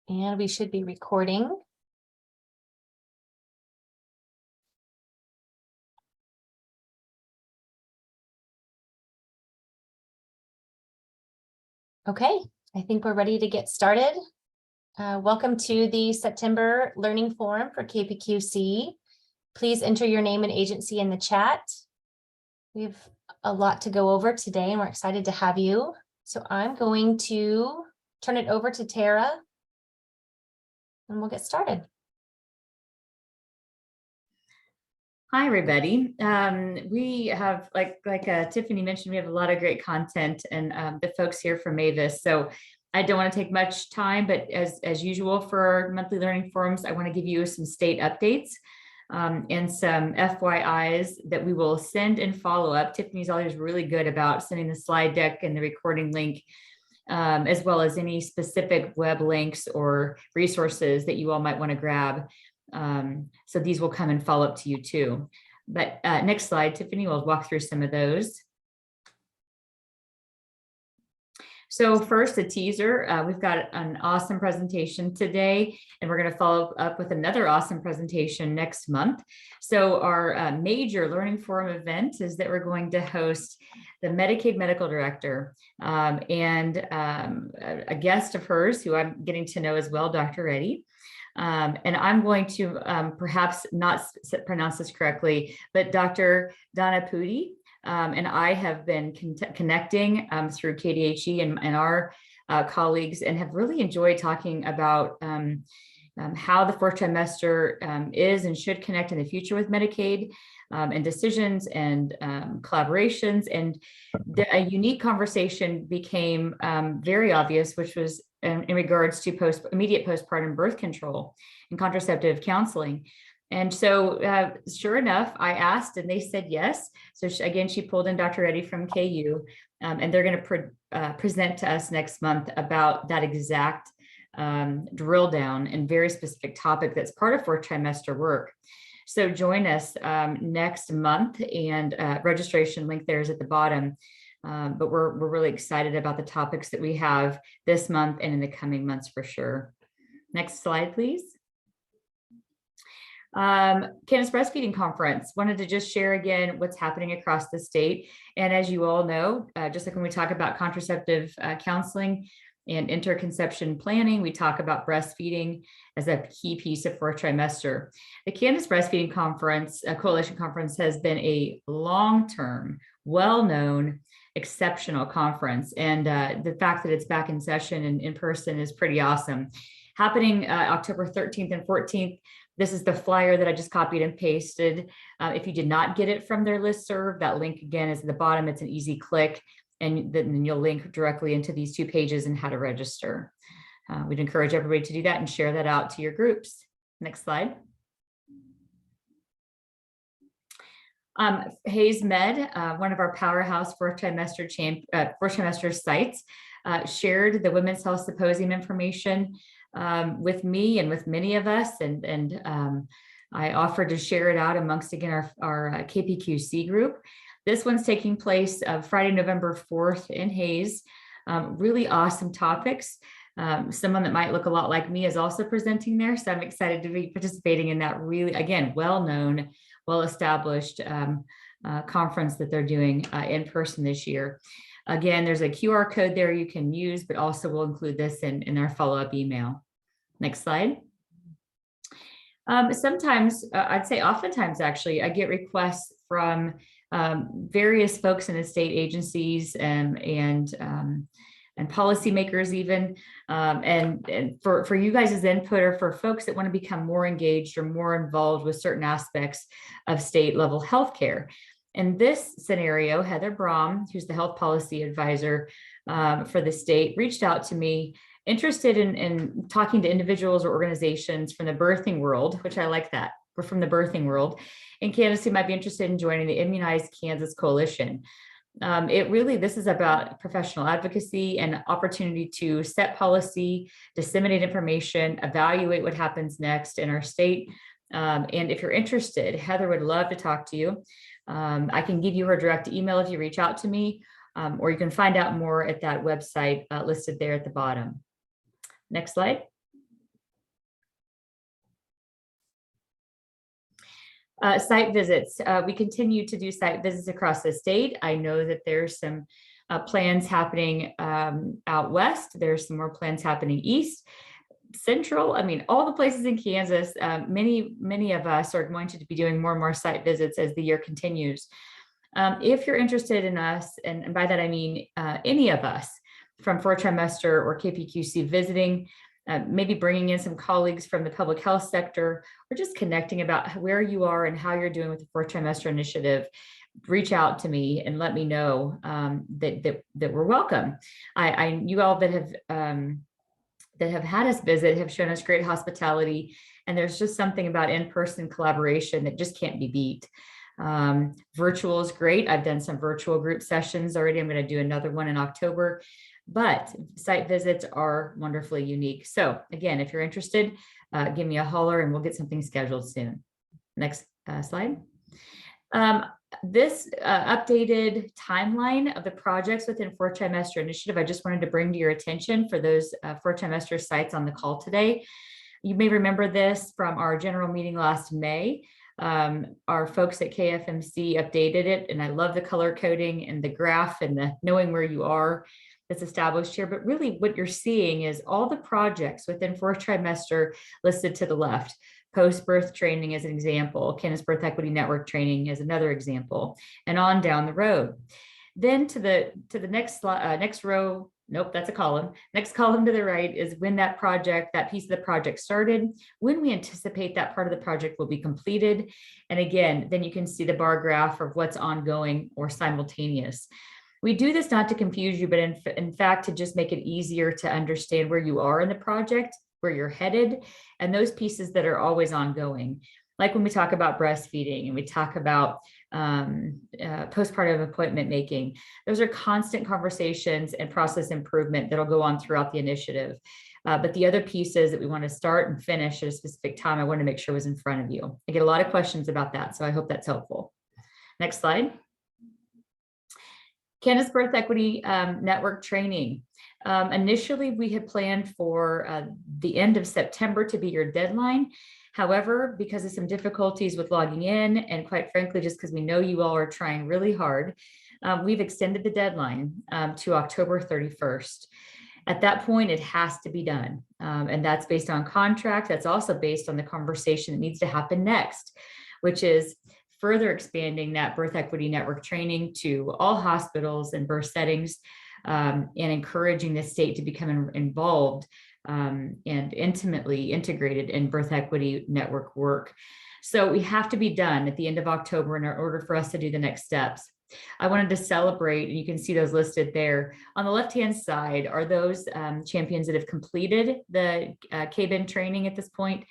And we should be recording. Okay, I think we're ready to get started. Welcome to the September Learning Forum for KPQC. Please enter your name and agency in the chat. We have a lot to go over today and we're excited to have you. So I'm going to turn it over to Tara and we'll get started. Hi, everybody. We have, like Tiffany mentioned, we have a lot of great content and the folks here from MAVIS. So I don't want to take much time, but as usual for our monthly learning forums, I want to give you some state updates and some FYIs that we will send and follow up. Tiffany's always really good about sending the slide deck and the recording link, as well as any specific web links or resources that you all might want to grab. So these will come and follow up to you too. But next slide, Tiffany will walk through some of those. So first, a teaser. We've got an awesome presentation today, and we're going to follow up with another awesome presentation next month. So our major learning forum event is that we're going to host the Medicaid medical director and a guest of hers who I'm getting to know as well, Dr. Reddy. And I'm going to perhaps not pronounce this correctly, but Dr. Donna Pudi and I have been connecting through KDHE and our colleagues, and have really enjoyed talking about how the fourth trimester is and should connect in the future with Medicaid and decisions and collaborations. And a unique conversation became very obvious, which was in regards to immediate postpartum birth control and contraceptive counseling. And so sure enough, I asked and they said yes. So again, she pulled in Dr. Reddy from KU and they're going to present to us next month about that exact drill down and very specific topic that's part of fourth trimester work. So join us next month, and registration link there is at the bottom. But we're really excited about the topics that we have this month and in the coming months for sure. Next slide, please. Kansas Breastfeeding Conference. Wanted to just share again what's happening across the state. And as you all know, just like when we talk about contraceptive counseling and interconception planning, we talk about breastfeeding as a key piece of fourth trimester. The Kansas Breastfeeding Conference, Coalition Conference, has been a long-term, well-known, exceptional conference. And the fact that it's back in session and in person is pretty awesome. Happening October 13th and 14th. This is the flyer that I just copied and pasted. If you did not get it from their listserv, that link again is at the bottom. It's an easy click, and then you'll link directly into these two pages and how to register. We'd encourage everybody to do that and share that out to your groups. Next slide. Hayes Med, one of our powerhouse fourth trimester sites, shared the Women's Health Symposium information with me and with many of us, and I offered to share it out amongst, again, our KPQC group. This one's taking place Friday, November 4th in Hayes. Really awesome topics. Someone that might look a lot like me is also presenting there, so I'm excited to be participating in that really, again, well-known, well-established conference that they're doing in person this year. Again, there's a QR code there you can use, but also we'll include this in our follow-up email. Next slide. Sometimes, I'd say oftentimes actually, I get requests from various folks in the state agencies and policymakers even, and for you guys' input, or for folks that want to become more engaged or more involved with certain aspects of state level healthcare. In this scenario, Heather Brom, who's the health policy advisor for the state, reached out to me, interested in talking to individuals or organizations from the birthing world, which I like that. We're from the birthing world in Kansas who might be interested in joining the Immunized Kansas Coalition. This is about professional advocacy and opportunity to set policy, disseminate information, evaluate what happens next in our state. And if you're interested, Heather would love to talk to you. I can give you her direct email if you reach out to me, or you can find out more at that website listed there at the bottom. Next slide. Site visits. We continue to do site visits across the state. I know that there's some plans happening out west. There's some more plans happening east, central. I mean, all the places in Kansas. Many of us are going to be doing more and more site visits as the year continues. If you're interested in us, and by that I mean any of us from 4th trimester or KPQC visiting, maybe bringing in some colleagues from the public health sector, or just connecting about where you are and how you're doing with the 4th trimester initiative, reach out to me and let me know that we're welcome. You all that have had us visit have shown us great hospitality, and there's just something about in-person collaboration that just can't be beat. Virtual is great. I've done some virtual group sessions already. I'm going to do another one in October. But site visits are wonderfully unique. So again, if you're interested, give me a holler and we'll get something scheduled soon. Next slide. This updated timeline of the projects within 4th trimester initiative, I just wanted to bring to your attention for those 4th trimester sites on the call today. You may remember this from our general meeting last May. Our folks at KFMC updated it, and I love the color coding and the graph and the knowing where you are that's established here. But really what you're seeing is all the projects within 4th trimester listed to the left. Post-birth training as an example, Kansas Birth Equity Network training as another example, and on down the road. Then to the next slide, next row, nope, that's a column. Next column to the right is when that piece of the project started, when we anticipate that part of the project will be completed. And again, then you can see the bar graph of what's ongoing or simultaneous. We do this not to confuse you, but in fact, to just make it easier to understand where you are in the project, where you're headed, and those pieces that are always ongoing. Like when we talk about breastfeeding and we talk about postpartum appointment making, those are constant conversations and process improvement that'll go on throughout the initiative. But the other pieces that we want to start and finish at a specific time, I want to make sure was in front of you. I get a lot of questions about that, so I hope that's helpful. Next slide. Kansas Birth Equity Network training. Initially, we had planned for the end of September to be your deadline. However, because of some difficulties with logging in, and quite frankly, just because we know you all are trying really hard, we've extended the deadline to October 31st. At that point, it has to be done. And that's based on contract. That's also based on the conversation that needs to happen next, which is further expanding that Birth Equity Network training to all hospitals and birth settings, and encouraging the state to become involved and intimately integrated in Birth Equity Network work. So we have to be done at the end of October in order for us to do the next steps. I wanted to celebrate, and you can see those listed there. On the left-hand side are those champions that have completed the KBIN training at this point.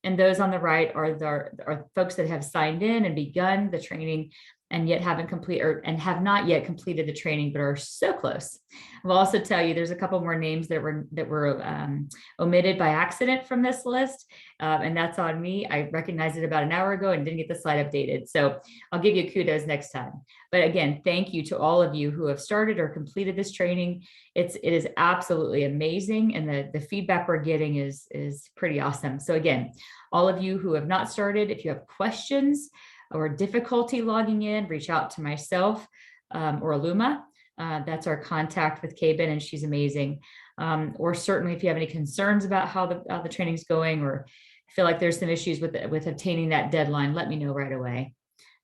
And those on the right are folks that have signed in and begun the training and yet haven't completed and have not yet completed the training, but are so close. I'll also tell you there's a couple more names that were omitted by accident from this list, and that's on me. I recognized it about an hour ago and didn't get the slide updated, so I'll give you kudos next time. But again, thank you to all of you who have started or completed this training. It is absolutely amazing, and the feedback we're getting is pretty awesome. So again, all of you who have not started, if you have questions or difficulty logging in, reach out to myself or Aluma. That's our contact with KBIN, and she's amazing. Or certainly if you have any concerns about how the training's going, or feel like there's some issues with obtaining that deadline, let me know right away.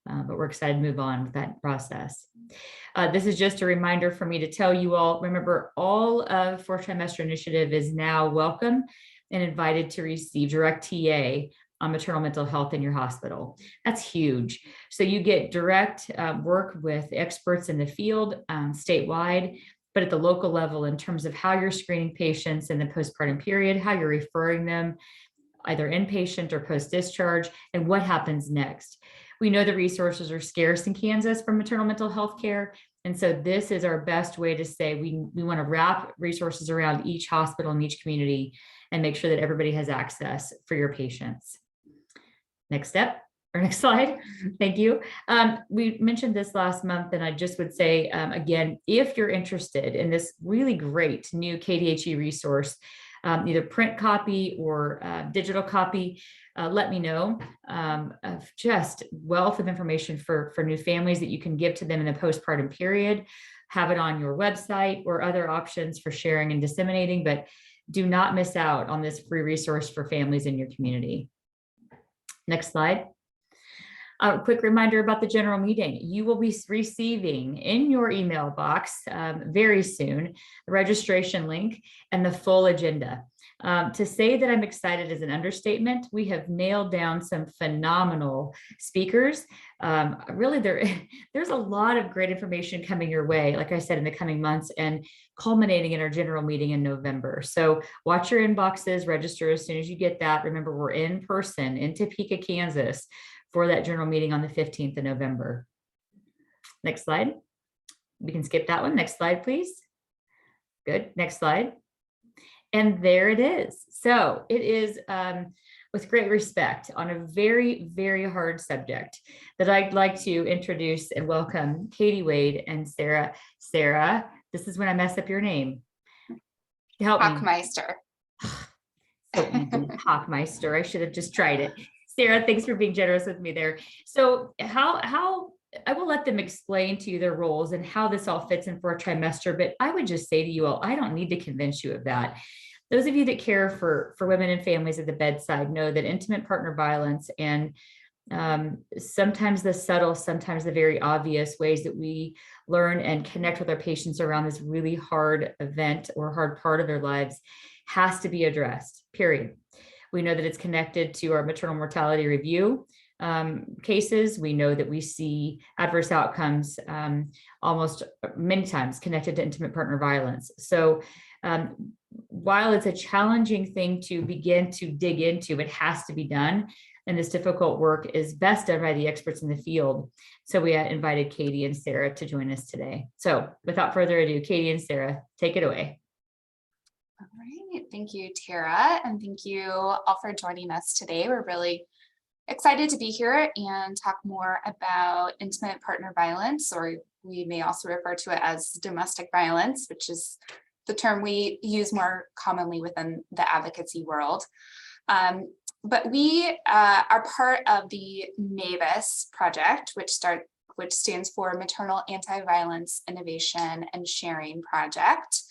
But we're excited to move on with that process. This is just a reminder for me to tell you all, remember, all of 4th trimester initiative is now welcome and invited to receive direct TA on maternal mental health in your hospital. That's huge. So you get direct work with experts in the field statewide, but at the local level in terms of how you're screening patients in the postpartum period, how you're referring them either inpatient or post-discharge, and what happens next. We know the resources are scarce in Kansas for maternal mental health care. And so this is our best way to say we want to wrap resources around each hospital and each community and make sure that everybody has access for your patients. Next step, or next slide. Thank you. We mentioned this last month, and I just would say, again, if you're interested in this really great new KDHE resource, either print copy or digital copy, let me know of just wealth of information for new families that you can give to them in the postpartum period. Have it on your website or other options for sharing and disseminating, but do not miss out on this free resource for families in your community. Next slide. A quick reminder about the general meeting. You will be receiving in your email box very soon the registration link and the full agenda. To say that I'm excited is an understatement. We have nailed down some phenomenal speakers. Really, there's a lot of great information coming your way, like I said, in the coming months and culminating in our general meeting in November. So watch your inboxes, register as soon as you get that. Remember, we're in person in Topeka, Kansas, for that general meeting on the 15th of November. Next slide. We can skip that one. Next slide, please. Good. Next slide. And there it is. So it is with great respect on a very, very hard subject that I'd like to introduce and welcome Katie Wade and Sarah. Sarah, this is when I mess up your name. Help me. Hockmeister. So easy. Hockmeister. I should have just tried it. Sarah, thanks for being generous with me there. So how I will let them explain to you their roles and how this all fits in for a trimester, but I would just say to you all, I don't need to convince you of that. Those of you that care for women and families at the bedside know that intimate partner violence and sometimes the subtle, sometimes the very obvious ways that we learn and connect with our patients around this really hard event or hard part of their lives has to be addressed, period. We know that it's connected to our maternal mortality review cases. We know that we see adverse outcomes almost many times connected to intimate partner violence. So while it's a challenging thing to begin to dig into, it has to be done. And this difficult work is best done by the experts in the field. So we invited Katie and Sarah to join us today. So without further ado, Katie and Sarah, take it away. All right, thank you, Tara, and thank you all for joining us today. We're really excited to be here and talk more about intimate partner violence, or we may also refer to it as domestic violence, which is the term we use more commonly within the advocacy world. But we are part of the MAVIS project, which stands for Maternal Anti-Violence Innovation and Sharing Project.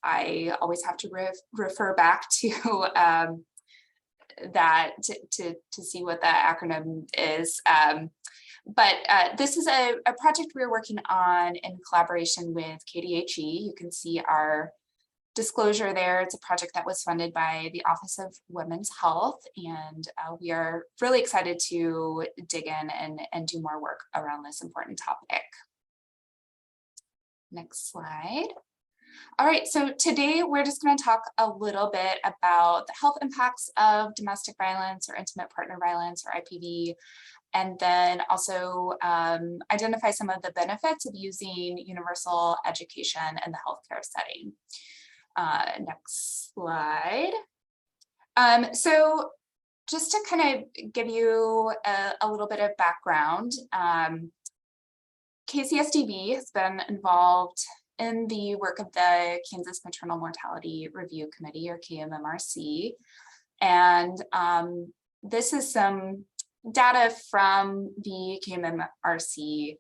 I always have to refer back to that to see what that acronym is. But this is a project we're working on in collaboration with KDHE. You can see our disclosure there. It's a project that was funded by the Office of Women's Health, and we are really excited to dig in and do more work around this important topic. Next slide. All right, so today we're just going to talk a little bit about the health impacts of domestic violence or intimate partner violence or IPV, and then also identify some of the benefits of using universal education in the healthcare setting. Next slide. So just to kind of give you a little bit of background, KCSDB has been involved in the work of the Kansas Maternal Mortality Review Committee, or KMMRC. And this is some data from the KMMRC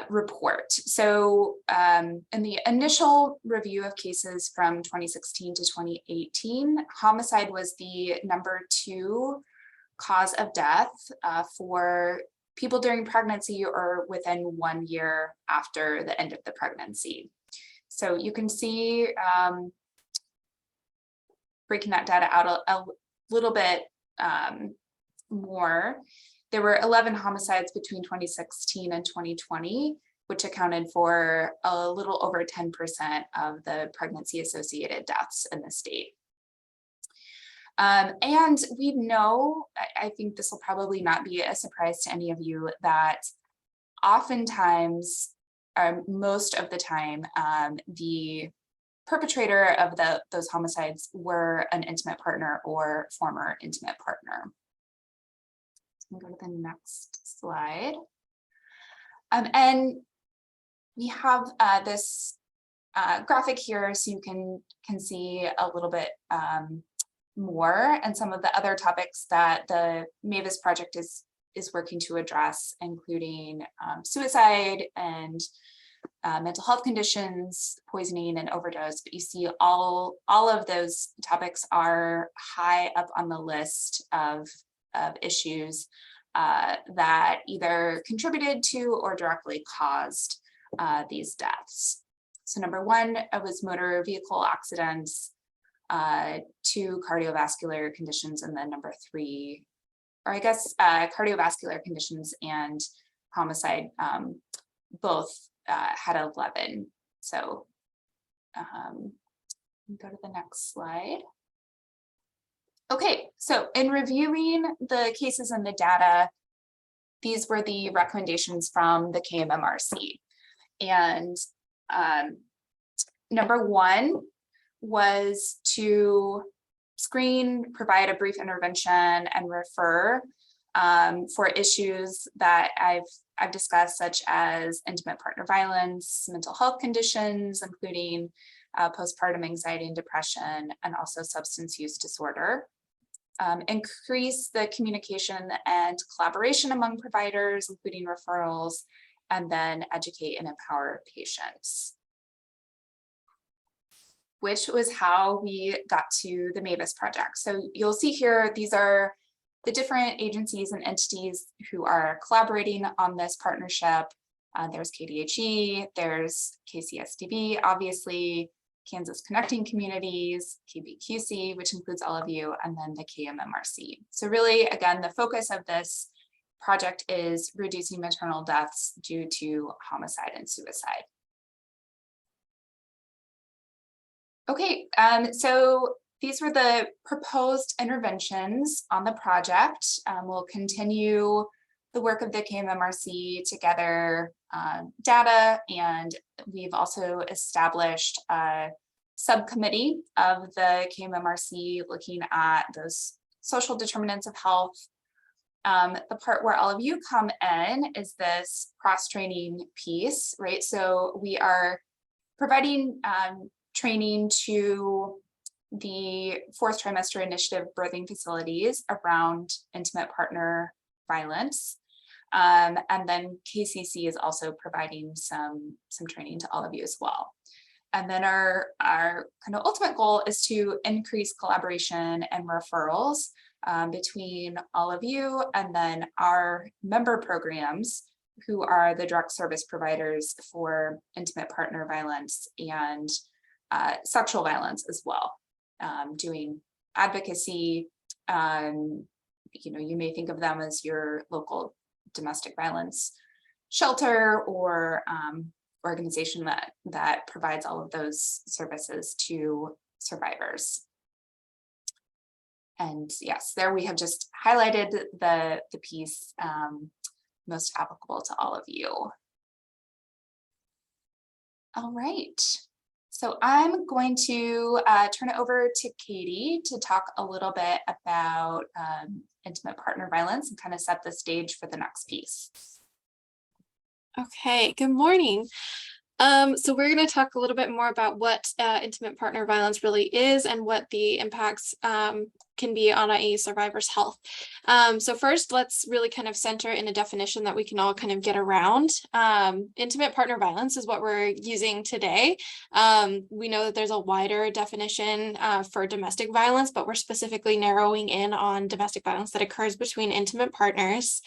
report. So in the initial review of cases from 2016 to 2018, homicide was the #2 cause of death for people during pregnancy or within 1 year after the end of the pregnancy. So you can see breaking that data out a little bit more. There were 11 homicides between 2016 and 2020, which accounted for a little over 10% of the pregnancy-associated deaths in the state. And we know, I think this will probably not be a surprise to any of you, that oftentimes, or most of the time, the perpetrator of those homicides were an intimate partner or former intimate partner. So go to the next slide. And we have this graphic here so you can see a little bit more, and some of the other topics that the MAVIS project is working to address, including suicide and mental health conditions, poisoning, and overdose. But you see all of those topics are high up on the list of issues that either contributed to or directly caused these deaths. So number one was motor vehicle accidents, 2 cardiovascular conditions, and then number 3, or I guess cardiovascular conditions and homicide both had 11. So go to the next slide. Okay, so in reviewing the cases and the data, these were the recommendations from the KMMRC. And number 1 was to screen, provide a brief intervention, and refer for issues that I've discussed, such as intimate partner violence, mental health conditions, including postpartum anxiety and depression, and also substance use disorder. Increase the communication and collaboration among providers, including referrals, and then educate and empower patients, which was how we got to the MAVIS project. So you'll see here, these are the different agencies and entities who are collaborating on this partnership. There's KDHE, there's KCSDB, obviously, Kansas Connecting Communities, KPQC, which includes all of you, and then the KMMRC. So really, again, the focus of this project is reducing maternal deaths due to homicide and suicide. Okay, so these were the proposed interventions on the project. We'll continue the work of the KMMRC to gather data, and we've also established a subcommittee of the KMMRC looking at those social determinants of health. The part where all of you come in is this cross-training piece, right? So we are providing training to the 4th trimester initiative birthing facilities around intimate partner violence. And then KCC is also providing some training to all of you as well. And then our kind of ultimate goal is to increase collaboration and referrals between all of you and then our member programs, who are the direct service providers for intimate partner violence and sexual violence as well, doing advocacy. You may think of them as your local domestic violence shelter or organization that provides all of those services to survivors. And yes, there we have just highlighted the piece most applicable to all of you. All right. So I'm going to turn it over to Katie to talk a little bit about intimate partner violence and kind of set the stage for the next piece. Okay, good morning. So we're going to talk a little bit more about what intimate partner violence really is and what the impacts can be on a survivor's health. So first, let's really kind of center in a definition that we can all kind of get around. Intimate partner violence is what we're using today. We know that there's a wider definition for domestic violence, but we're specifically narrowing in on domestic violence that occurs between intimate partners.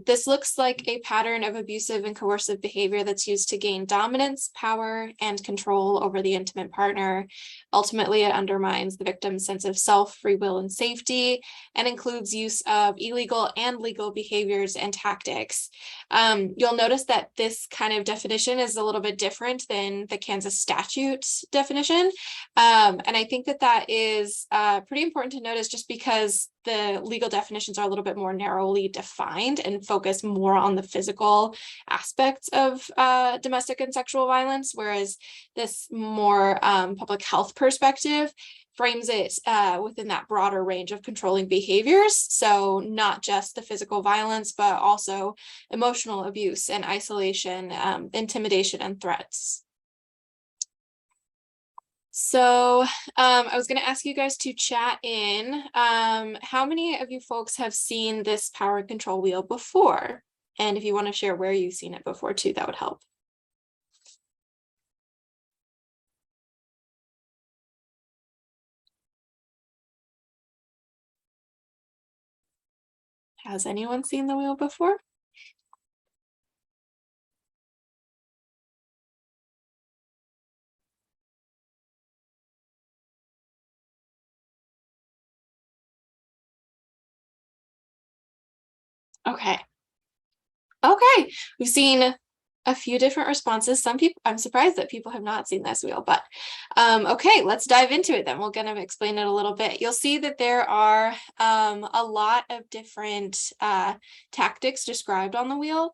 This looks like a pattern of abusive and coercive behavior that's used to gain dominance, power, and control over the intimate partner. Ultimately, it undermines the victim's sense of self, free will, and safety, and includes use of illegal and legal behaviors and tactics. You'll notice that this kind of definition is a little bit different than the Kansas statute definition. And I think that is pretty important to notice, just because the legal definitions are a little bit more narrowly defined and focus more on the physical aspects of domestic and sexual violence, whereas this more public health perspective frames it within that broader range of controlling behaviors. So not just the physical violence, but also emotional abuse and isolation, intimidation, and threats. So I was going to ask you guys to chat in. How many of you folks have seen this power and control wheel before? And if you want to share where you've seen it before too, that would help. Has anyone seen the wheel before? Okay. Okay, we've seen a few different responses. Some people, I'm surprised that people have not seen this wheel, but okay, let's dive into it then. We'll kind of explain it a little bit. You'll see that there are a lot of different tactics described on the wheel.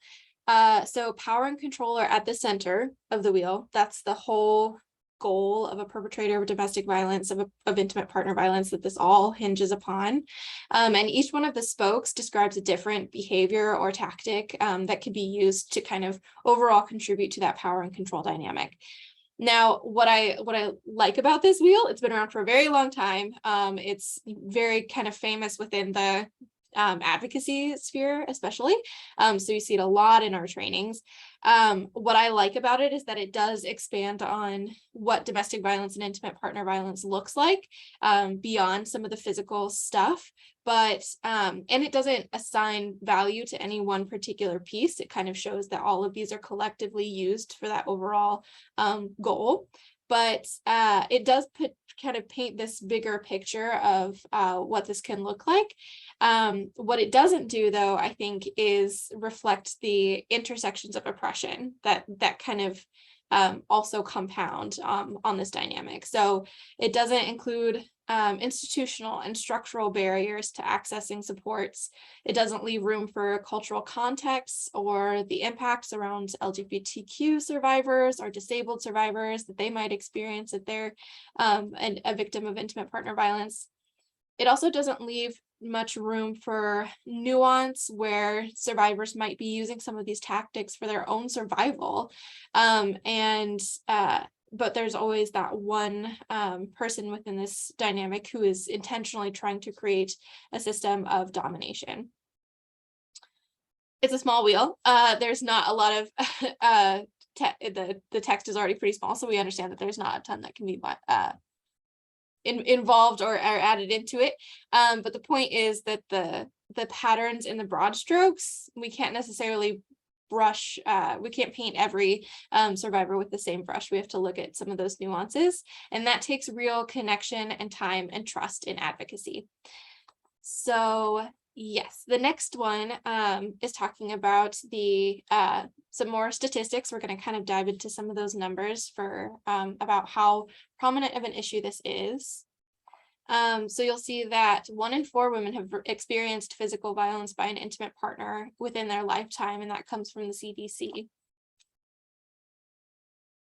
So power and control are at the center of the wheel. That's the whole goal of a perpetrator of domestic violence, of intimate partner violence, that this all hinges upon. And each one of the spokes describes a different behavior or tactic that can be used to kind of overall contribute to that power and control dynamic. Now, what I like about this wheel, it's been around for a very long time. It's very kind of famous within the advocacy sphere, especially. So you see it a lot in our trainings. What I like about it is that it does expand on what domestic violence and intimate partner violence looks like beyond some of the physical stuff. But and it doesn't assign value to any one particular piece. It kind of shows that all of these are collectively used for that overall goal. But it does kind of paint this bigger picture of what this can look like. What it doesn't do, though, I think, is reflect the intersections of oppression that kind of also compound on this dynamic. So it doesn't include institutional and structural barriers to accessing supports. It doesn't leave room for cultural contexts or the impacts around LGBTQ survivors or disabled survivors that they might experience if they're a victim of intimate partner violence. It also doesn't leave much room for nuance where survivors might be using some of these tactics for their own survival. But there's always that one person within this dynamic who is intentionally trying to create a system of domination. It's a small wheel. There's not a lot of, the text is already pretty small, so we understand that there's not a ton that can be involved or added into it. But the point is that the patterns in the broad strokes, we can't necessarily brush, we can't paint every survivor with the same brush. We have to look at some of those nuances, and that takes real connection and time and trust in advocacy. So yes, the next one is talking about the some more statistics. We're going to kind of dive into some of those numbers for about how prominent of an issue this is. So you'll see that 1 in 4 women have experienced physical violence by an intimate partner within their lifetime, and that comes from the CDC.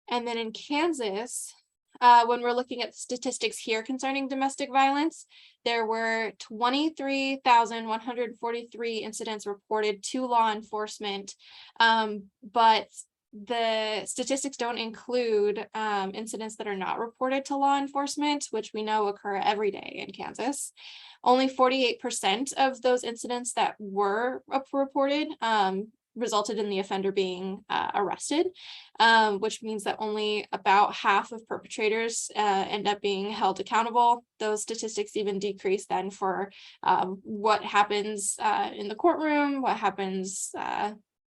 And then in Kansas, when we're looking at statistics here concerning domestic violence, there were 23,143 incidents reported to law enforcement, but the statistics don't include incidents that are not reported to law enforcement, which we know occur every day in Kansas. Only 48% of those incidents that were reported resulted in the offender being arrested, which means that only about half of perpetrators end up being held accountable. Those statistics even decrease then for what happens in the courtroom, what happens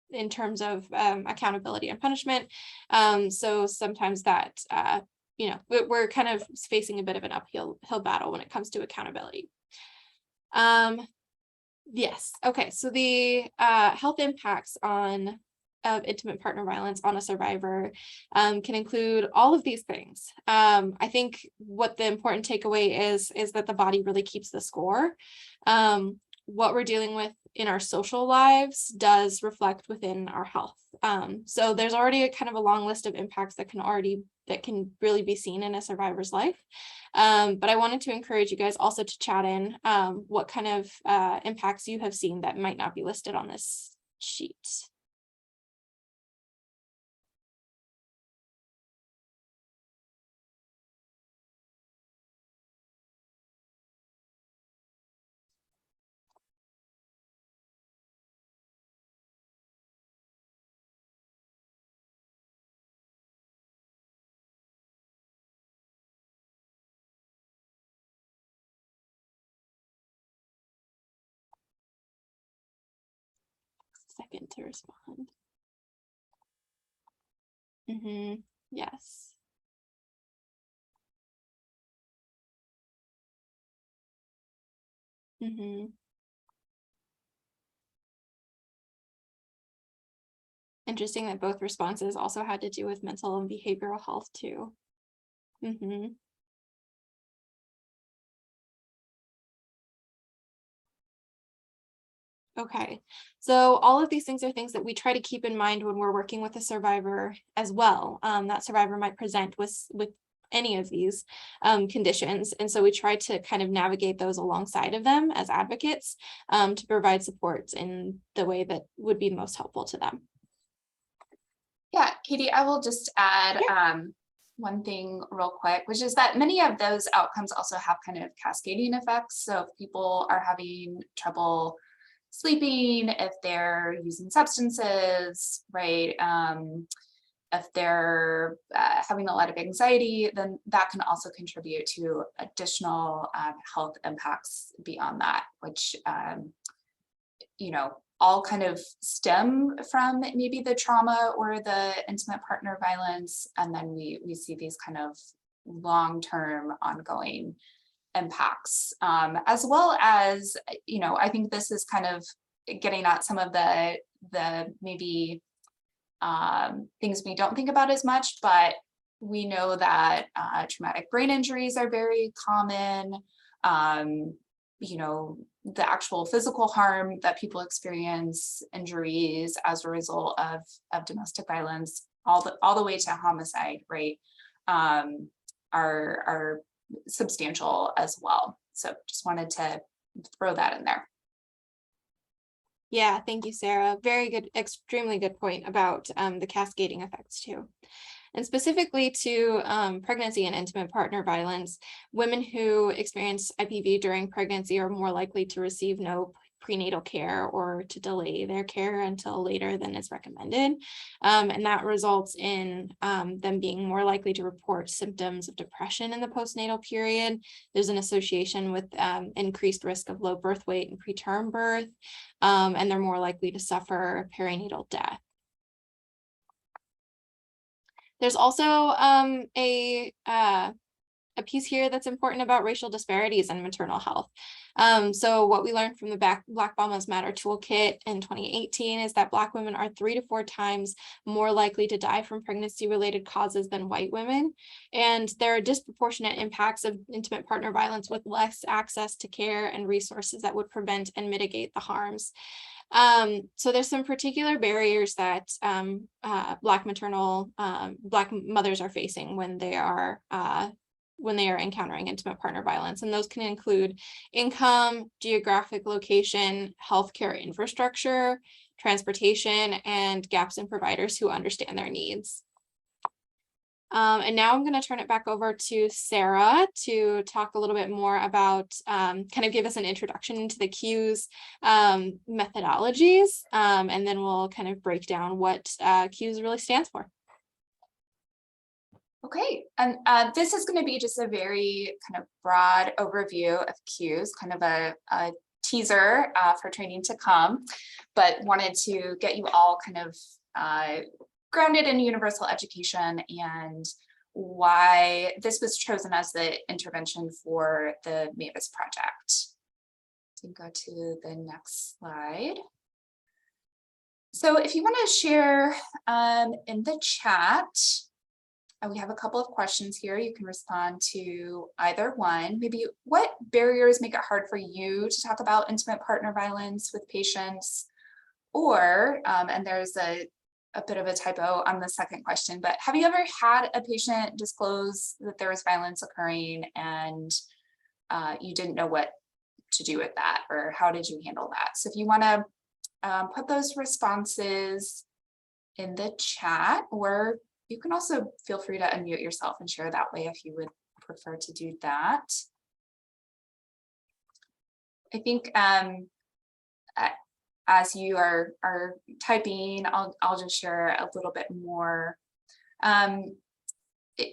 in terms of accountability and punishment. So sometimes that, we're kind of facing a bit of an uphill battle when it comes to accountability. Yes. Okay. So the health impacts of intimate partner violence on a survivor can include all of these things. I think what the important takeaway is that the body really keeps the score. What we're dealing with in our social lives does reflect within our health. So there's already a kind of a long list of impacts that can really be seen in a survivor's life. But I wanted to encourage you guys also to chat in what kind of impacts you have seen that might not be listed on this sheet. second to respond. Yes. Interesting that both responses also had to do with mental and behavioral health too. Okay, so all of these things are things that we try to keep in mind when we're working with a survivor as well. That survivor might present with any of these conditions. And so we try to kind of navigate those alongside of them as advocates to provide support in the way that would be most helpful to them. Yeah, Katie, I will just add one thing real quick, which is that many of those outcomes also have kind of cascading effects. So if people are having trouble sleeping, if they're using substances, right? If they're having a lot of anxiety, then that can also contribute to additional health impacts beyond that, which, you know, all kind of stem from maybe the trauma or the intimate partner violence. And then we see these kind of long-term ongoing impacts, as well as, you know, I think this is kind of getting at some of the maybe things we don't think about as much, but we know that traumatic brain injuries are very common. You know, the actual physical harm that people experience, injuries as a result of domestic violence, all the way to homicide, right, are substantial as well. So just wanted to throw that in there. Yeah, thank you, Sarah. Very good, extremely good point about the cascading effects too. And specifically to pregnancy and intimate partner violence, women who experience IPV during pregnancy are more likely to receive no prenatal care or to delay their care until later than is recommended. And that results in them being more likely to report symptoms of depression in the postnatal period. There's an association with increased risk of low birth weight and preterm birth, and they're more likely to suffer perinatal death. There's also a piece here that's important about racial disparities in maternal health. So what we learned from the Black Mamas Matter toolkit in 2018 is that Black women are 3 to 4 times more likely to die from pregnancy-related causes than white women. And there are disproportionate impacts of intimate partner violence with less access to care and resources that would prevent and mitigate the harms. So there's some particular barriers that Black mothers are facing when they are encountering intimate partner violence. And those can include income, geographic location, healthcare infrastructure, transportation, and gaps in providers who understand their needs. And now I'm going to turn it back over to Sarah to talk a little bit more about, kind of give us an introduction into the CUES methodologies, and then we'll kind of break down what CUES really stands for. Okay, and this is going to be just a very kind of broad overview of CUES, kind of a teaser for training to come, but wanted to get you all kind of grounded in universal education and why this was chosen as the intervention for the MAVIS project. So go to the next slide. So if you want to share in the chat, we have a couple of questions here. You can respond to either one. Maybe what barriers make it hard for you to talk about intimate partner violence with patients? Or, and there's a bit of a typo on the second question, but have you ever had a patient disclose that there was violence occurring and you didn't know what to do with that, or how did you handle that? So if you want to put those responses in the chat, or you can also feel free to unmute yourself and share that way if you would prefer to do that. I think as you are typing, I'll just share a little bit more.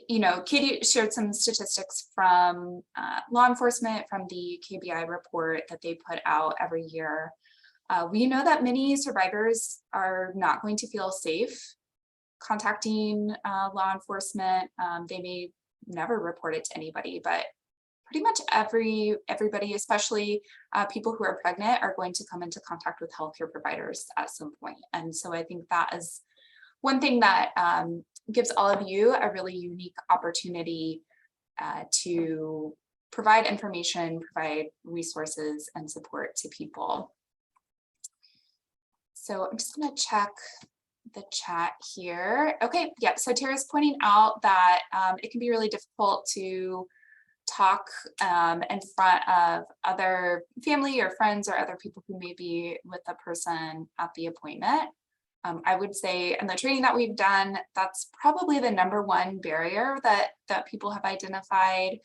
You know, Katie shared some statistics from law enforcement from the KBI report that they put out every year. We know that many survivors are not going to feel safe contacting law enforcement. They may never report it to anybody, but pretty much everybody, especially people who are pregnant, are going to come into contact with healthcare providers at some point. And so I think that is one thing that gives all of you a really unique opportunity to provide information, provide resources and support to people. So I'm just going to check the chat here. Okay, yeah, so Tara's pointing out that it can be really difficult to talk in front of other family or friends or other people who may be with the person at the appointment. I would say in the training that we've done, that's probably the #1 barrier that people have identified.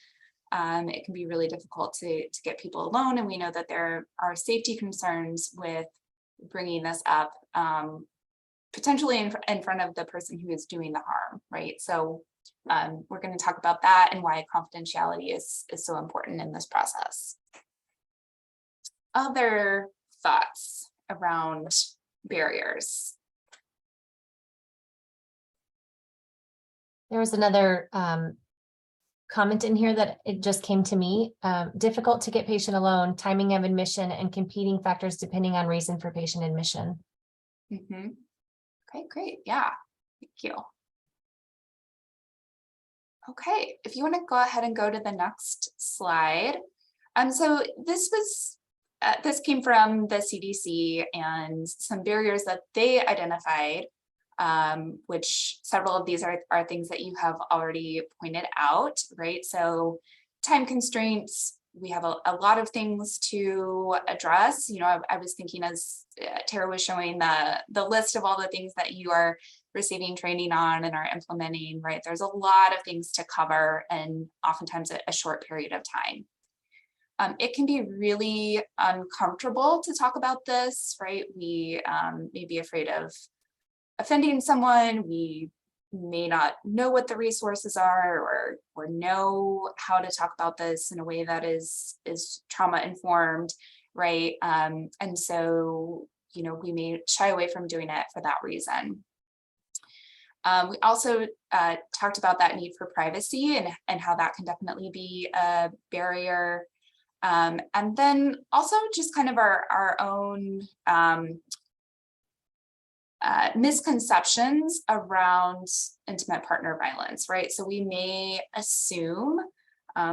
It can be really difficult to get people alone, and we know that there are safety concerns with bringing this up, potentially in front of the person who is doing the harm, right? So we're going to talk about that and why confidentiality is so important in this process. Other thoughts around barriers? There was another comment in here that it just came to me. Difficult to get patient alone, timing of admission, and competing factors depending on reason for patient admission. Mm-hmm. Okay, great. Yeah, thank you. Okay, if you want to go ahead and go to the next slide. So this came from the CDC and some barriers that they identified, which several of these are things that you have already pointed out, right? So time constraints, we have a lot of things to address. You know, I was thinking as Tara was showing the list of all the things that you are receiving training on and are implementing, right? There's a lot of things to cover and oftentimes a short period of time. It can be really uncomfortable to talk about this, right? We may be afraid of offending someone. We may not know what the resources are or know how to talk about this in a way that is trauma informed, right? And so, you know, we may shy away from doing it for that reason. We also talked about that need for privacy and how that can definitely be a barrier. And then also just kind of our own misconceptions around intimate partner violence, right? So we may assume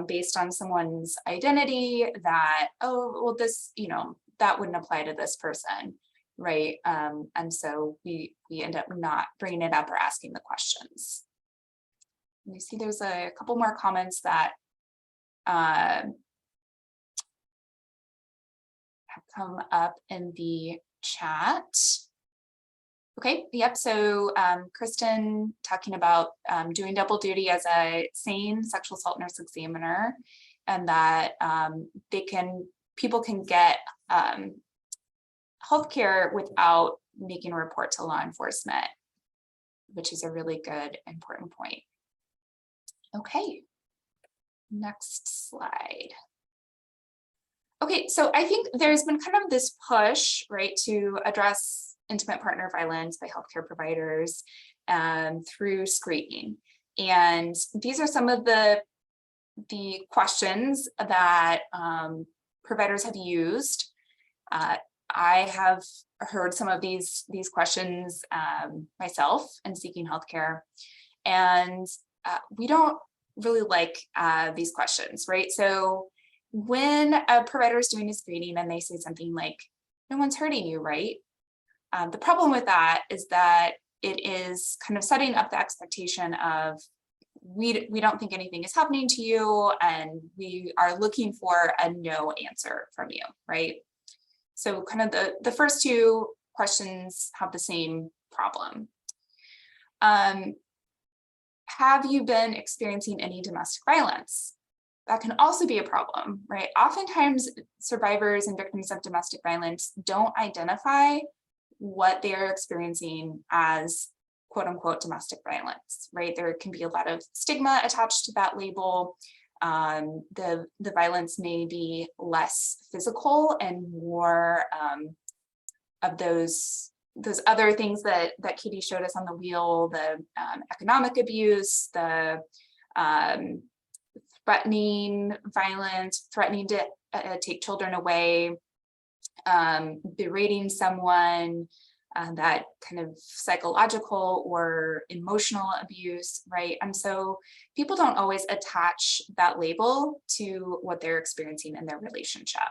based on someone's identity that, oh, well, this, you know, that wouldn't apply to this person, right? And so we end up not bringing it up or asking the questions. And you see there's a couple more comments that have come up in the chat. Okay, yep, so Kristen talking about doing double duty as a SANE sexual assault nurse examiner, and that people can get healthcare without making a report to law enforcement, which is a really good, important point. Okay, next slide. Okay, so I think there's been kind of this push, right, to address intimate partner violence by healthcare providers through screening. And these are some of the questions that providers have used. I have heard some of these questions myself in seeking healthcare, and we don't really like these questions, right? So when a provider is doing a screening and they say something like, "No one's hurting you, right?" The problem with that is that it is kind of setting up the expectation of we don't think anything is happening to you, and we are looking for a no answer from you, right? So kind of the first two questions have the same problem. Have you been experiencing any domestic violence? That can also be a problem, right? Oftentimes survivors and victims of domestic violence don't identify what they are experiencing as quote unquote domestic violence, right? There can be a lot of stigma attached to that label. The violence may be less physical and more those other things that Katie showed us on the wheel, the economic abuse, the threatening violence, threatening to take children away, berating someone, that kind of psychological or emotional abuse, right? And so people don't always attach that label to what they're experiencing in their relationship.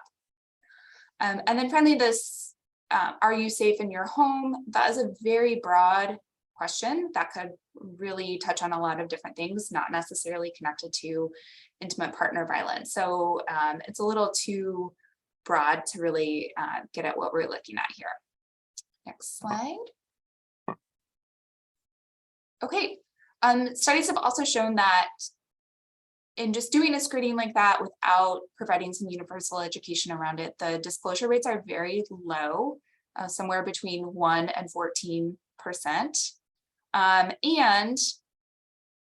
And then finally, this, are you safe in your home? That is a very broad question that could really touch on a lot of different things, not necessarily connected to intimate partner violence. So it's a little too broad to really get at what we're looking at here. Next slide. Okay, studies have also shown that in just doing a screening like that without providing some universal education around it, the disclosure rates are very low, somewhere between 1% and 14%. And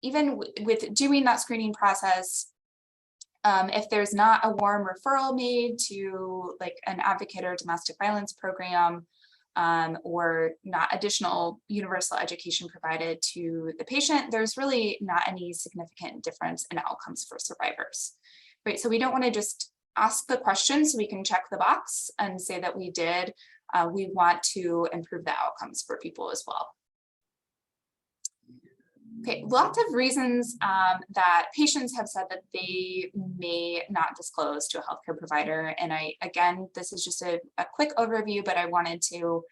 even with doing that screening process, if there's not a warm referral made to like an advocate or domestic violence program, or not additional universal education provided to the patient, there's really not any significant difference in outcomes for survivors, right? So we don't want to just ask the question so we can check the box and say that we did. We want to improve the outcomes for people as well. Okay, lots of reasons that patients have said that they may not disclose to a healthcare provider. And again, this is just a quick overview, but I wanted to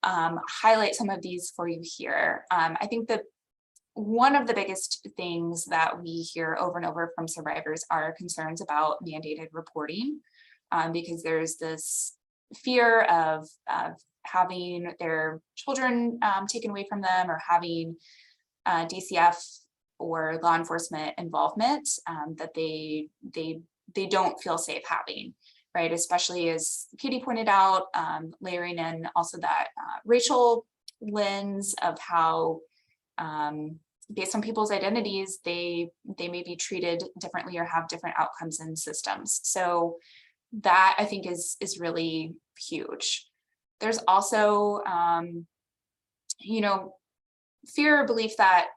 highlight some of these for you here. I think that one of the biggest things that we hear over and over from survivors are concerns about mandated reporting, because there's this fear of having their children taken away from them, or having DCF or law enforcement involvement that they don't feel safe having, right? Especially as Katie pointed out, layering in also that racial lens of how based on people's identities, they may be treated differently or have different outcomes in systems. So that I think is really huge. There's also, you know, fear or belief that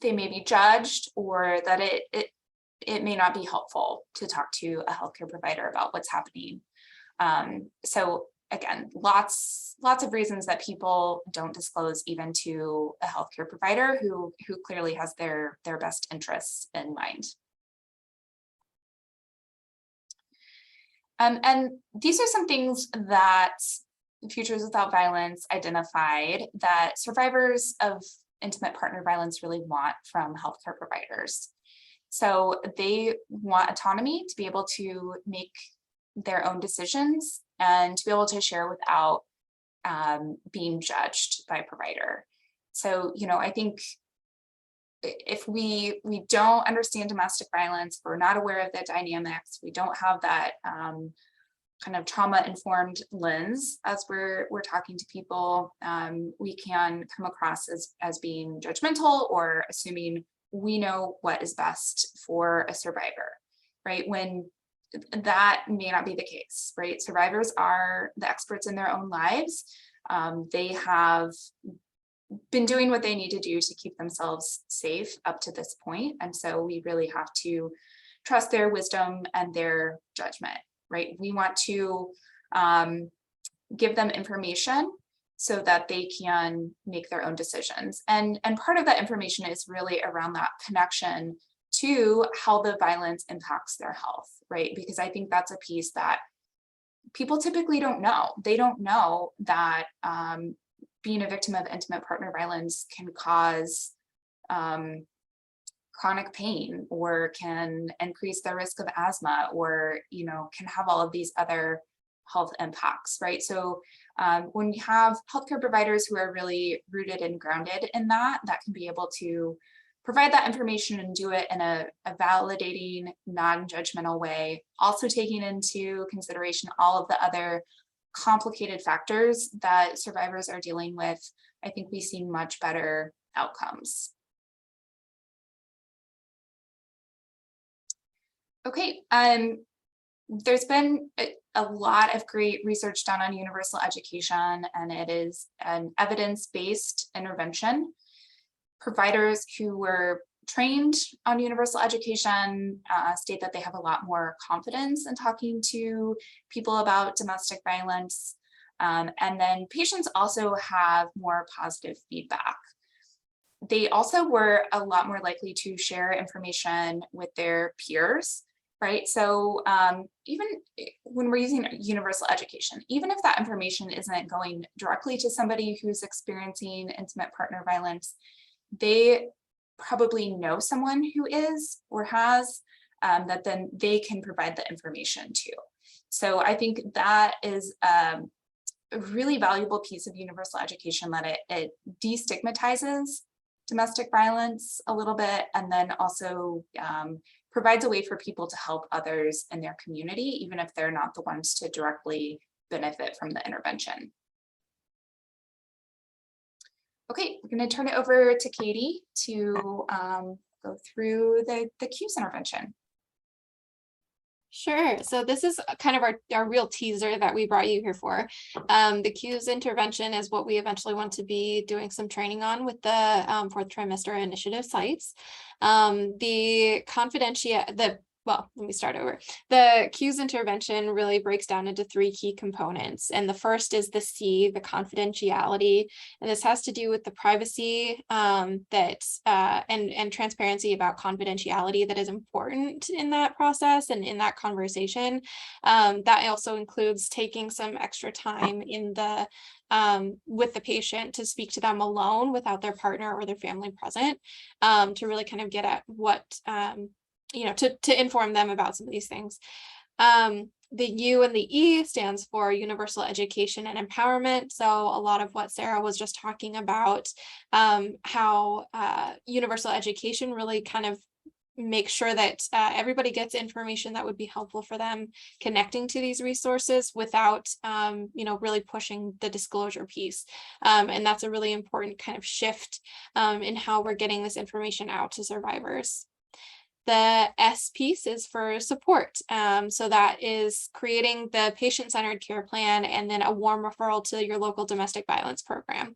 they may be judged, or that it may not be helpful to talk to a healthcare provider about what's happening. So again, lots of reasons that people don't disclose even to a healthcare provider who clearly has their best interests in mind. And these are some things that Futures Without Violence identified that survivors of intimate partner violence really want from healthcare providers. So they want autonomy to be able to make their own decisions and to be able to share without being judged by a provider. So, you know, I think if we don't understand domestic violence, we're not aware of the dynamics, we don't have that kind of trauma-informed lens as we're talking to people, we can come across as being judgmental or assuming we know what is best for a survivor, right? When that may not be the case, right? Survivors are the experts in their own lives. They have been doing what they need to do to keep themselves safe up to this point. And so we really have to trust their wisdom and their judgment, right? We want to give them information so that they can make their own decisions. And part of that information is really around that connection to how the violence impacts their health, right? Because I think that's a piece that people typically don't know. They don't know that being a victim of intimate partner violence can cause chronic pain, or can increase the risk of asthma, or, you know, can have all of these other health impacts, right? So when you have healthcare providers who are really rooted and grounded in that can be able to provide that information and do it in a validating, non-judgmental way, also taking into consideration all of the other complicated factors that survivors are dealing with, I think we see much better outcomes. Okay, there's been a lot of great research done on universal education, and it is an evidence-based intervention. Providers who were trained on universal education state that they have a lot more confidence in talking to people about domestic violence. And then patients also have more positive feedback. They also were a lot more likely to share information with their peers, right? So even when we're using universal education, even if that information isn't going directly to somebody who's experiencing intimate partner violence, they probably know someone who is or has, that then they can provide the information to. So I think that is a really valuable piece of universal education, that it destigmatizes domestic violence a little bit, and then also provides a way for people to help others in their community, even if they're not the ones to directly benefit from the intervention. Okay, we're going to turn it over to Katie to go through the CUES intervention. Sure. So this is kind of our real teaser that we brought you here for. The CUES intervention is what we eventually want to be doing some training on with the fourth trimester initiative sites. Well, let me start over. The CUES intervention really breaks down into 3 key components. And the first is the C, the confidentiality. And this has to do with the privacy and transparency about confidentiality that is important in that process and in that conversation. That also includes taking some extra time in the with the patient to speak to them alone without their partner or their family present, to really kind of get at what to inform them about some of these things. The U and the E stands for universal education and empowerment. So a lot of what Sarah was just talking about, how universal education really kind of makes sure that everybody gets information that would be helpful for them connecting to these resources without, really pushing the disclosure piece. And that's a really important kind of shift in how we're getting this information out to survivors. The S piece is for support. So that is creating the patient-centered care plan and then a warm referral to your local domestic violence program.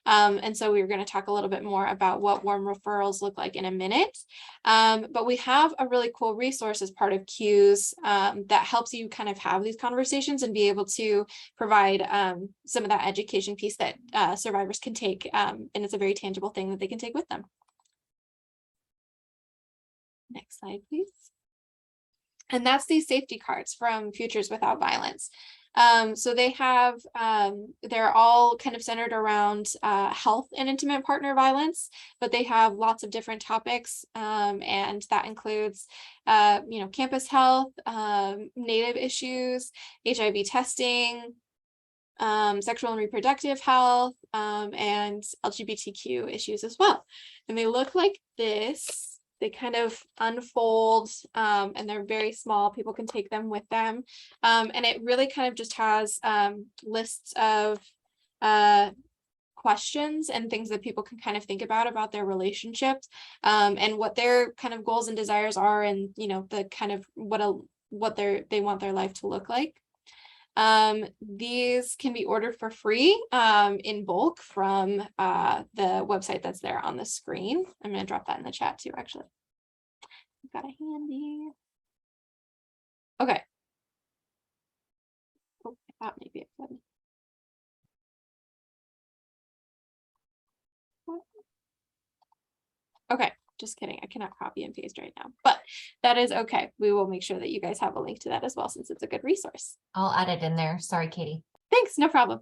And so we're going to talk a little bit more about what warm referrals look like in a minute. But we have a really cool resource as part of CUES that helps you kind of have these conversations and be able to provide some of that education piece that survivors can take. And it's a very tangible thing that they can take with them. Next slide, please. And that's these safety cards from Futures Without Violence. So they have, they're all kind of centered around health and intimate partner violence, but they have lots of different topics. And that includes, campus health, Native issues, HIV testing, sexual and reproductive health, and LGBTQ issues as well. And they look like this. They kind of unfold and they're very small. People can take them with them. And it really kind of just has lists of questions and things that people can kind of think about their relationships and what their kind of goals and desires are, and the kind of what they want their life to look like. These can be ordered for free in bulk from the website that's there on the screen. I'm going to drop that in the chat too, actually. I've got a handy. Okay. Oh, I thought maybe it would. Okay, just kidding. I cannot copy and paste right now, but that is okay. We will make sure that you guys have a link to that as well, since it's a good resource. I'll add it in there. Sorry, Katie. Thanks, no problem.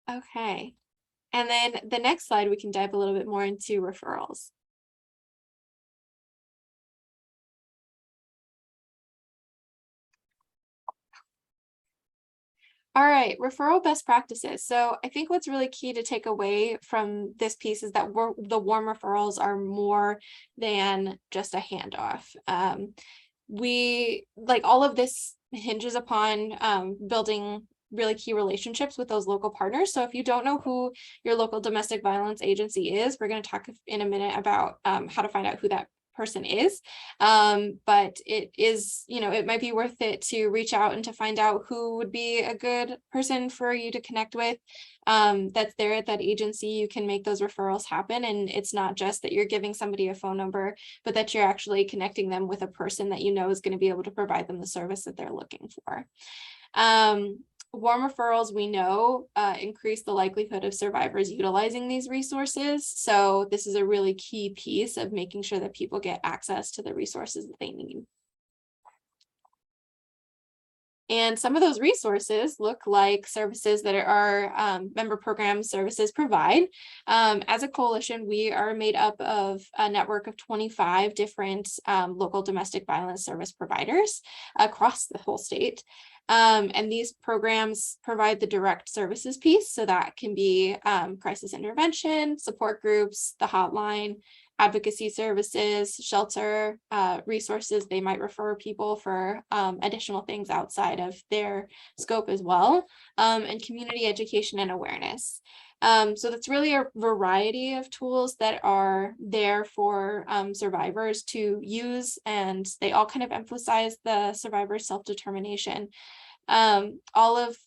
Okay. And then the next slide, we can dive a little bit more into referrals. All right, referral best practices. So I think what's really key to take away from this piece is that the warm referrals are more than just a handoff. All of this hinges upon building really key relationships with those local partners. So if you don't know who your local domestic violence agency is, we're going to talk in a minute about how to find out who that person is. But it is, it might be worth it to reach out and to find out who would be a good person for you to connect with. That's there at that agency. You can make those referrals happen. And it's not just that you're giving somebody a phone number, but that you're actually connecting them with a person that is going to be able to provide them the service that they're looking for. Warm referrals, we know, increase the likelihood of survivors utilizing these resources. So this is a really key piece of making sure that people get access to the resources that they need. And some of those resources look like services that our member program services provide. As a coalition, we are made up of a network of 25 different local domestic violence service providers across the whole state. And these programs provide the direct services piece. So that can be crisis intervention, support groups, the hotline, advocacy services, shelter resources. They might refer people for additional things outside of their scope as well, and community education and awareness. So that's really a variety of tools that are there for survivors to use, and they all kind of emphasize the survivor's self-determination. All of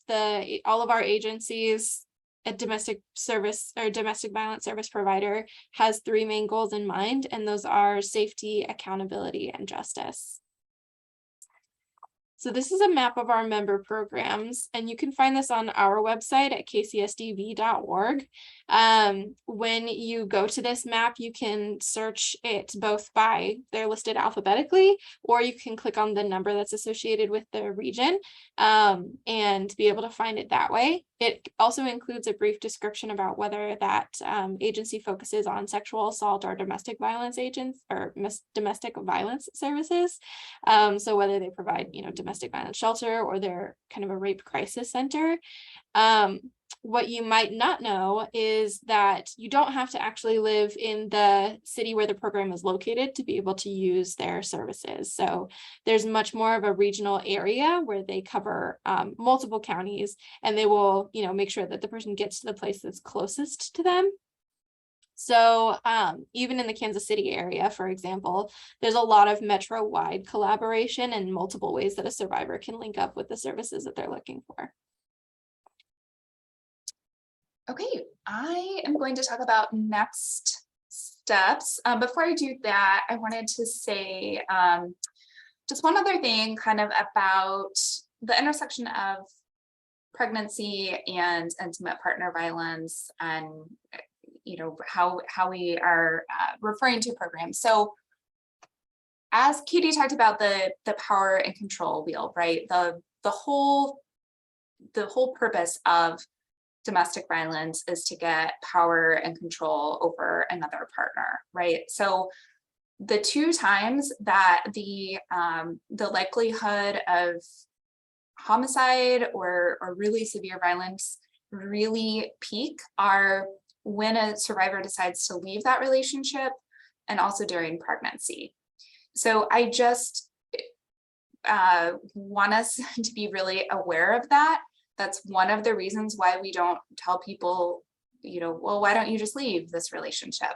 our agencies, a domestic service or domestic violence service provider has 3 main goals in mind, and those are safety, accountability, and justice. So this is a map of our member programs, and you can find this on our website at kcsdv.org. When you go to this map, you can search it both by, they're listed alphabetically, or you can click on the number that's associated with the region and be able to find it that way. It also includes a brief description about whether that agency focuses on sexual assault or domestic violence agents or domestic violence services. So whether they provide, domestic violence shelter or they're kind of a rape crisis center. What you might not know is that you don't have to actually live in the city where the program is located to be able to use their services. So there's much more of a regional area where they cover multiple counties, and they will, make sure that the person gets to the place that's closest to them. So even in the Kansas City area, for example, there's a lot of metro-wide collaboration and multiple ways that a survivor can link up with the services that they're looking for. Okay, I am going to talk about next steps. Before I do that, I wanted to say just one other thing kind of about the intersection of pregnancy and intimate partner violence, and how we are referring to programs. So as Katie talked about the power and control wheel, right? The whole purpose of domestic violence is to get power and control over another partner, right? So the 2 times that the likelihood of homicide or really severe violence really peak are when a survivor decides to leave that relationship, and also during pregnancy. So I just want us to be really aware of that. That's one of the reasons why we don't tell people, well, why don't you just leave this relationship,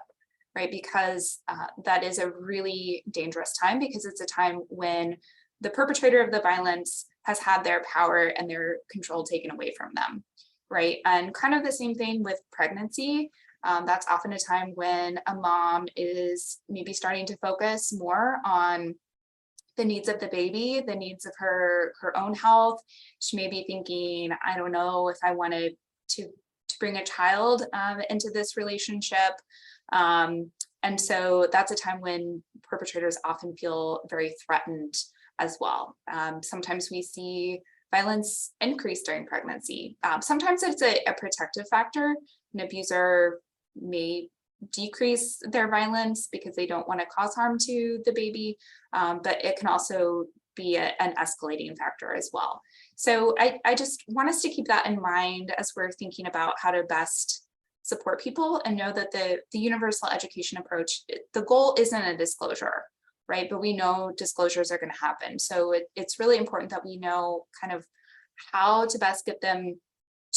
right? Because that is a really dangerous time, because it's a time when the perpetrator of the violence has had their power and their control taken away from them, right? And kind of the same thing with pregnancy. That's often a time when a mom is maybe starting to focus more on the needs of the baby, the needs of her own health. She may be thinking, I don't know if I wanted to bring a child into this relationship. And so that's a time when perpetrators often feel very threatened as well. Sometimes we see violence increase during pregnancy. Sometimes it's a protective factor. An abuser may decrease their violence because they don't want to cause harm to the baby, but it can also be an escalating factor as well. So I just want us to keep that in mind as we're thinking about how to best support people, and know that the universal education approach, the goal isn't a disclosure, right? But we know disclosures are going to happen. So it's really important that we know kind of how to best get them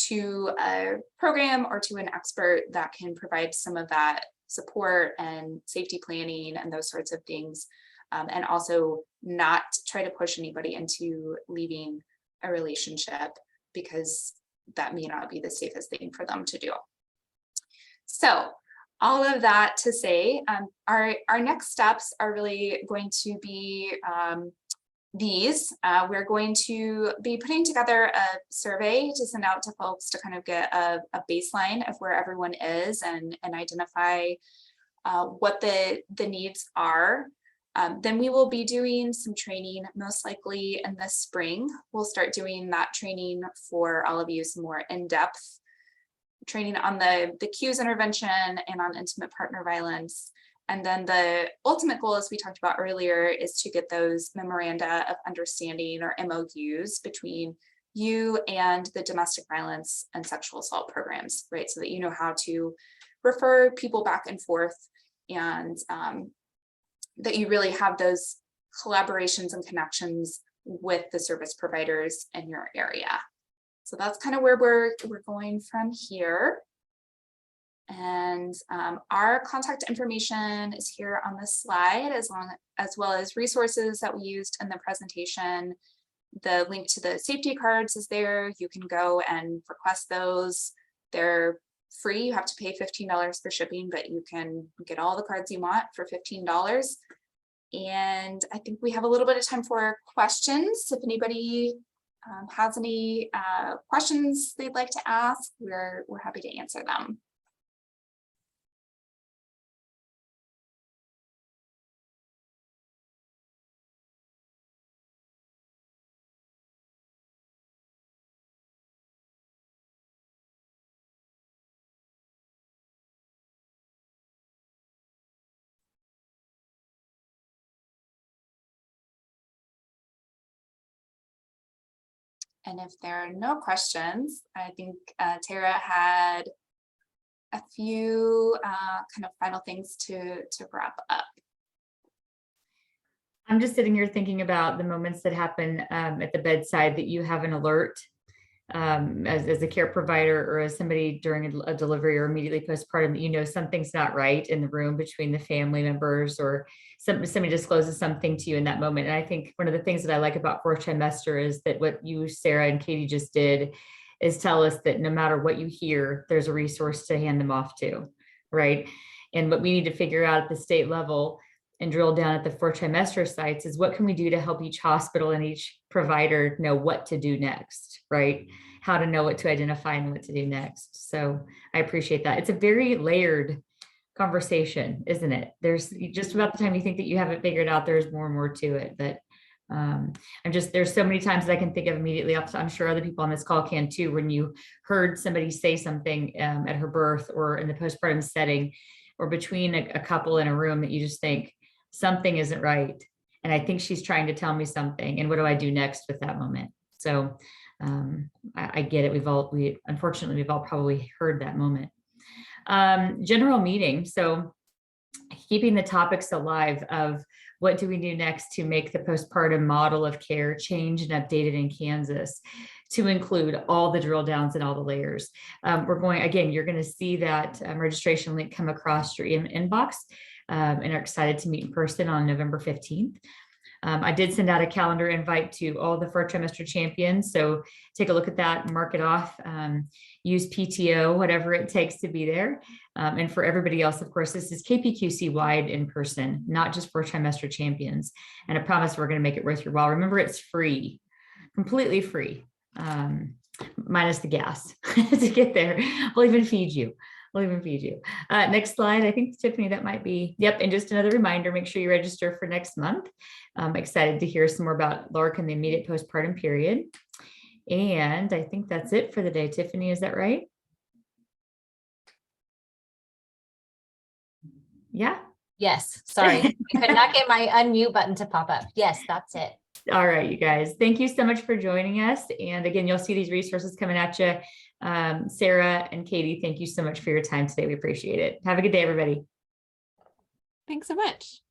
to a program or to an expert that can provide some of that support and safety planning and those sorts of things. And also not try to push anybody into leaving a relationship, because that may not be the safest thing for them to do. So all of that to say, our next steps are really going to be these. We're going to be putting together a survey to send out to folks to kind of get a baseline of where everyone is and identify what the needs are. Then we will be doing some training, most likely in the spring. We'll start doing that training for all of you, some more in-depth training on the cues intervention and on intimate partner violence. And then the ultimate goal, as we talked about earlier, is to get those memoranda of understanding, or MOUs, between you and the domestic violence and sexual assault programs, right? So that you know how to refer people back and forth, and that you really have those collaborations and connections with the service providers in your area. So that's kind of where we're going from here. And our contact information is here on this slide, as well as resources that we used in the presentation. The link to the safety cards is there. You can go and request those. They're free. You have to pay $15 for shipping, but you can get all the cards you want for $15. And I think we have a little bit of time for questions. If anybody has any questions they'd like to ask, we're happy to answer them. And if there are no questions, I think Tara had a few kind of final things to wrap up. I'm just sitting here thinking about the moments that happen at the bedside, that you have an alert as a care provider, or as somebody during a delivery or immediately postpartum, that you know something's not right in the room between the family members, or somebody discloses something to you in that moment. And I think one of the things that I like about fourth trimester is that what you, Sarah, and Katie just did is tell us that no matter what you hear, there's a resource to hand them off to, right? And what we need to figure out at the state level and drill down at the fourth trimester sites is, what can we do to help each hospital and each provider know what to do next, right? How to know what to identify and what to do next. So I appreciate that. It's a very layered conversation, isn't it? There's just about the time you think that you have it figured out, there's more and more to it. But there's so many times that I can think of immediately. I'm sure other people on this call can too, when you heard somebody say something at her birth or in the postpartum setting, or between a couple in a room, that you just think something isn't right. And I think she's trying to tell me something. And what do I do next with that moment? So I get it. Unfortunately, we've all probably heard that moment. General meeting. So keeping the topics alive of what do we do next to make the postpartum model of care change and updated in Kansas to include all the drill downs and all the layers. We're going, again, you're going to see that registration link come across your inbox, and are excited to meet in person on November 15th. I did send out a calendar invite to all the fourth trimester champions. So take a look at that, mark it off, use PTO, whatever it takes to be there. And for everybody else, of course, this is KPQC wide in person, not just fourth trimester champions. And I promise we're going to make it worth your while. Remember, it's free, completely free, minus the gas to get there. We'll even feed you. Next slide. I think, Tiffany, that might be, yep. And just another reminder, make sure you register for next month. I'm excited to hear some more about LARC and the immediate postpartum period. And I think that's it for the day. Tiffany, is that right? Yeah. Yes, sorry. I could not get my unmute button to pop up. Yes, that's it. All right, you guys. Thank you so much for joining us. And again, you'll see these resources coming at you. Sarah and Katie, thank you so much for your time today. We appreciate it. Have a good day, everybody. Thanks so much.